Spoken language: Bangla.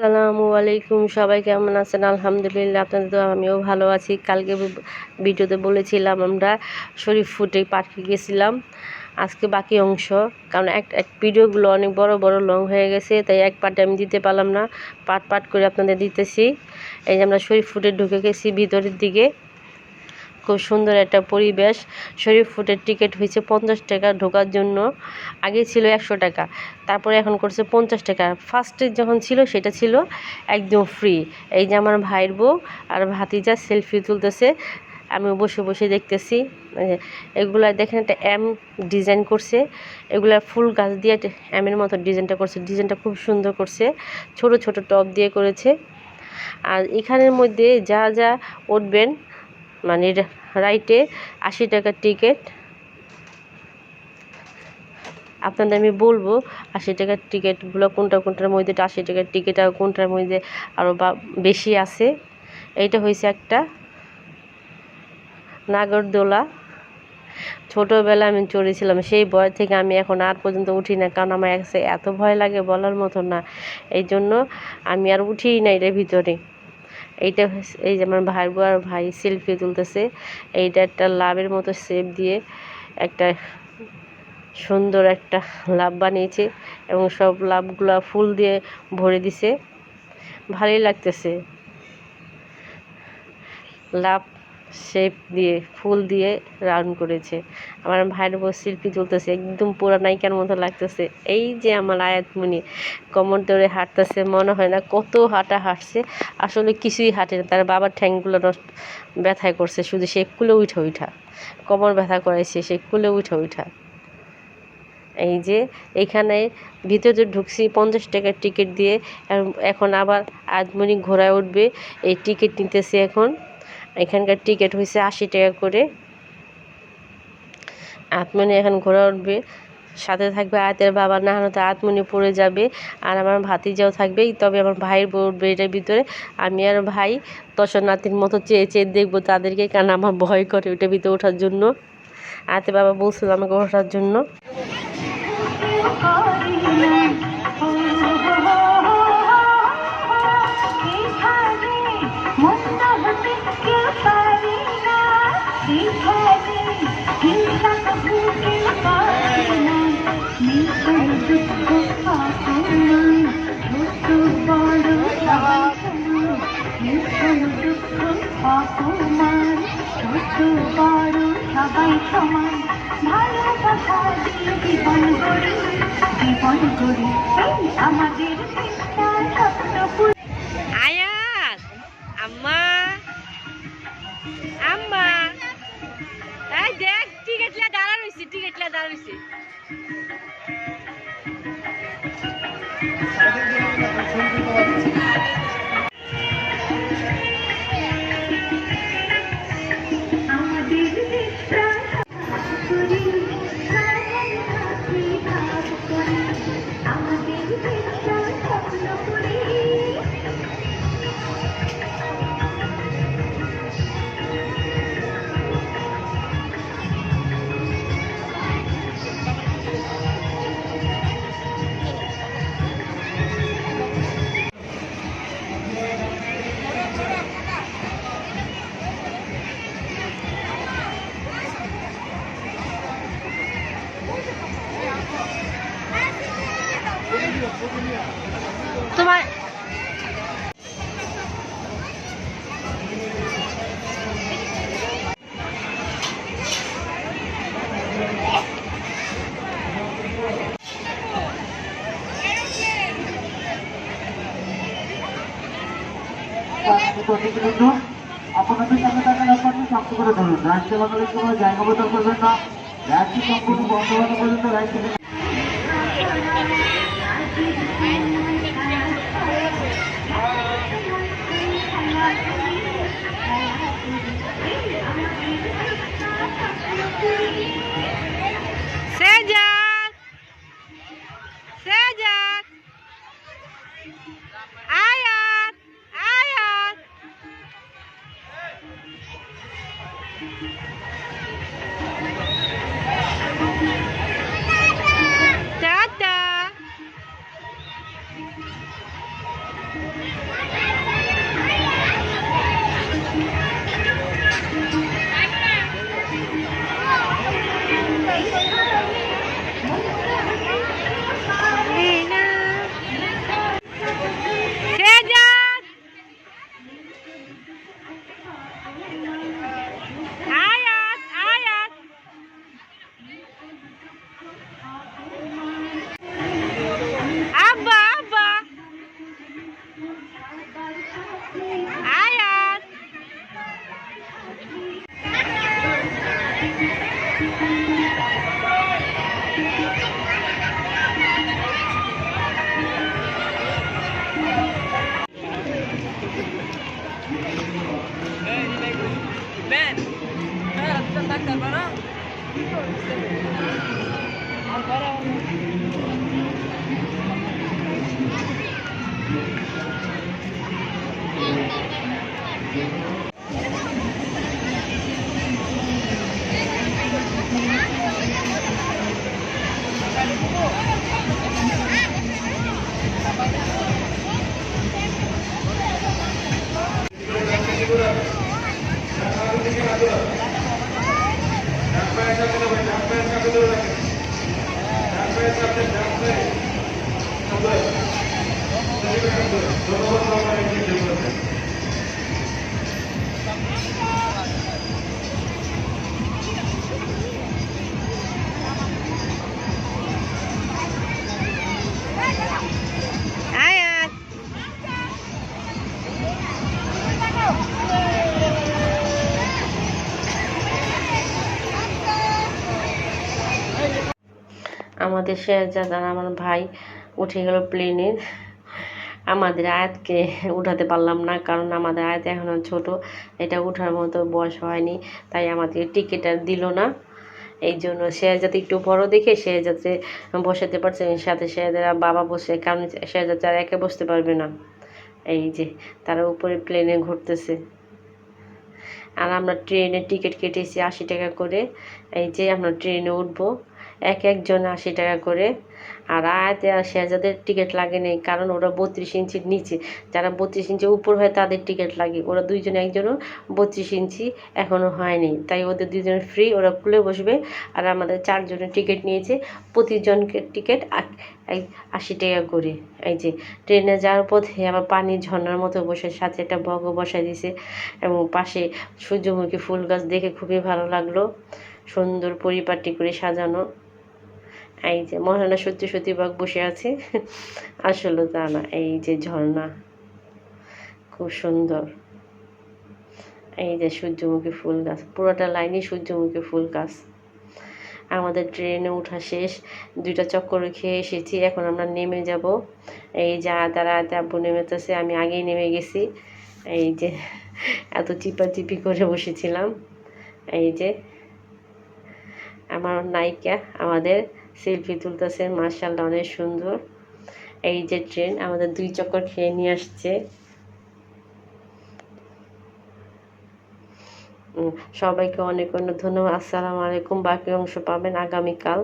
আসসালামু আলাইকুম, সবাই কেমন আছেন? আলহামদুলিল্লাহ, আপনাদের তো আমিও ভালো আছি। কালকে ভিডিওতে বলেছিলাম আমরা শরীফ ফুটে পার্কে গেছিলাম। আজকে বাকি অংশ, কারণ এক ভিডিওগুলো অনেক বড় বড় লং হয়ে গেছে, তাই এক পার্টে আমি দিতে পারলাম না। পার্ট পার্ট করে আপনাদের দিতেছি। এই যে আমরা শরীফ ফুটে ঢুকে গেছি ভিতরের দিকে। খুব সুন্দর একটা পরিবেশ। শরীফ ফুটের টিকিট হয়েছে 50 টাকা ঢোকার জন্য। আগে ছিল 100 টাকা, তারপরে এখন করছে 50 টাকা। ফার্স্টে যখন ছিল সেটা ছিল একদম ফ্রি। এই যে আমার ভাইয়ের বউ আর ভাতিজা সেলফি তুলতেছে, আমি বসে বসে দেখতেছি। এগুলা দেখেন একটা এম ডিজাইন করছে, এগুলা ফুল গাছ দিয়ে এমের মতো ডিজাইনটা করছে। ডিজাইনটা খুব সুন্দর করছে, ছোট ছোট টপ দিয়ে করেছে। আর এখানের মধ্যে যা যা উঠবেন, মানে রাইটে 80 টাকার টিকিট। আপনাদের আমি বলবো 80 টাকার টিকিটগুলো কোনটার মধ্যে 80 টাকার টিকিট আর কোনটার মধ্যে আরও বেশি আছে। এইটা হয়েছে একটা নাগরদোলা। ছোটোবেলা আমি চড়েছিলাম, সেই ভয় থেকে আমি এখন আর পর্যন্ত উঠি না, কারণ আমার এত ভয় লাগে বলার মতো না। এই জন্য আমি আর উঠিই না এটার ভিতরে। এইটা এই যে আমার ভাই বউ আর ভাই সেলফি তুলতেছে। এইটা একটা লাভের মতো শেপ দিয়ে একটা সুন্দর একটা লাভ বানিয়েছে, এবং সব লাভগুলা ফুল দিয়ে ভরে দিছে। ভালোই লাগতেছে। লাভ শেপ দিয়ে ফুল দিয়ে রাউন্ড করেছে। আমার ভাইয়ের বউ সেলফি তুলতেছে, একদম পুরো নায়িকার মতো লাগতেছে। এই যে আমার আয়াতমণি কোমর ধরে হাঁটতেছে, মনে হয় না কত হাঁটছে, আসলে কিছুই হাঁটে না। তার বাবার ঠ্যাংগুলো ব্যথায় করছে, শুধু সে কুলে উঠা কোমর ব্যথা করাইছে, সে কুলে উঠা। এই যে এইখানে ভিতরে ঢুকছি 50 টাকার টিকিট দিয়ে। এখন আবার আধমনি ঘোড়ায় উঠবে, এই টিকিট নিতেছি এখন। এখানকার টিকিট হয়েছে 80 টাকা করে। আধমনি এখন ঘোড়া উঠবে, সাথে থাকবে আয়াতের বাবা, না হলে তো আধমনি পড়ে যাবে। আর আমার ভাতিজাও থাকবে, তবে আমার ভাইয়ের বউ উঠবে এটার ভিতরে। আমি আর ভাই দর্শনার্থীর মতো চেয়ে চেয়ে দেখবো তাদেরকে, কারণ আমার ভয় করে ওটার ভিতরে ওঠার জন্য। আয়াতের বাবা বলছিল আমাকে ওঠার জন্য। সবাই সমান, ভালোবাসা দিয়ে জীবন গড়ি আমাদের স্বপ্ন। আয়াত আম্মা আম্মা, এই দেখ টিকিটলা দাঁড়া রইছি। তোমার আপনাদের সামনে থাকা ব্যাপারটি শক্ত করে ধরুন। রাষ্ট্রীয় বাঙালির সময় জায়গা বদল করবেন না। রাজ্য সম্পূর্ণ বন্ধ হওয়া পর্যন্ত রাজ্য আমাদের শেহজাদ আর আমার ভাই উঠে গেল প্লেনে। আমাদের আয়াতকে উঠাতে পারলাম না, কারণ আমাদের আয়াত এখনও ছোট, এটা ওঠার মতো বয়স হয়নি, তাই আমাদের টিকিট আর দিল না। এই জন্য শেহজাদ একটু বড় দেখে শেহজাদে বসাতে পারছে, সাথে শেহজাদের বাবা বসে, কারণ শেহজাদ আর একে বসতে পারবে না। এই যে তারা উপরে প্লেনে ঘুরতেছে, আর আমরা ট্রেনের টিকিট কেটেছি 80 টাকা করে। এই যে আমরা ট্রেনে উঠবো, একজন 80 টাকা করে। আর আয়াতে আর শেহজাদের টিকিট লাগে নেই, কারণ ওরা 32 ইঞ্চির নিচে, যারা 32 ইঞ্চি উপর হয় তাদের টিকিট লাগে। ওরা দুইজনে, একজনও 32 ইঞ্চি এখনও হয়নি, তাই ওদের দুজনের ফ্রি, ওরা খুলে বসবে। আর আমাদের 4 জনের টিকিট নিয়েছে, প্রতিজনকে টিকিট 80 টাকা করে। এই যে ট্রেনে যাওয়ার পথে আবার পানির ঝর্ণার মতো বসে, সাথে একটা বগও বসাই দিয়েছে, এবং পাশে সূর্যমুখী ফুল গাছ দেখে খুবই ভালো লাগলো, সুন্দর পরিপাটি করে সাজানো। এই যে মহারানা সত্যি সত্যি বাঘ বসে আছে, আসলে তা না। এই যে ঝর্ণা খুব সুন্দর, এই যে সূর্যমুখী ফুল গাছ, পুরোটা লাইনই সূর্যমুখী ফুল গাছ। আমাদের ট্রেনে ওঠা শেষ, 2টা চক্কর খেয়ে এসেছি, এখন আমরা নেমে যাব। এই যে তারা আব্বু নেমেতেছে, আমি আগেই নেমে গেছি। এই যে এত চিপাচিপি করে বসেছিলাম। এই যে আমার নায়িকা আমাদের সেলফি তুলতেছে, মাশাআল্লাহ অনেক সুন্দর। এই যে ট্রেন আমাদের 2 চক্কর খেয়ে নিয়ে আসছে। সবাইকে অনেক অনেক ধন্যবাদ। আসসালামু আলাইকুম। বাকি অংশ পাবেন আগামীকাল।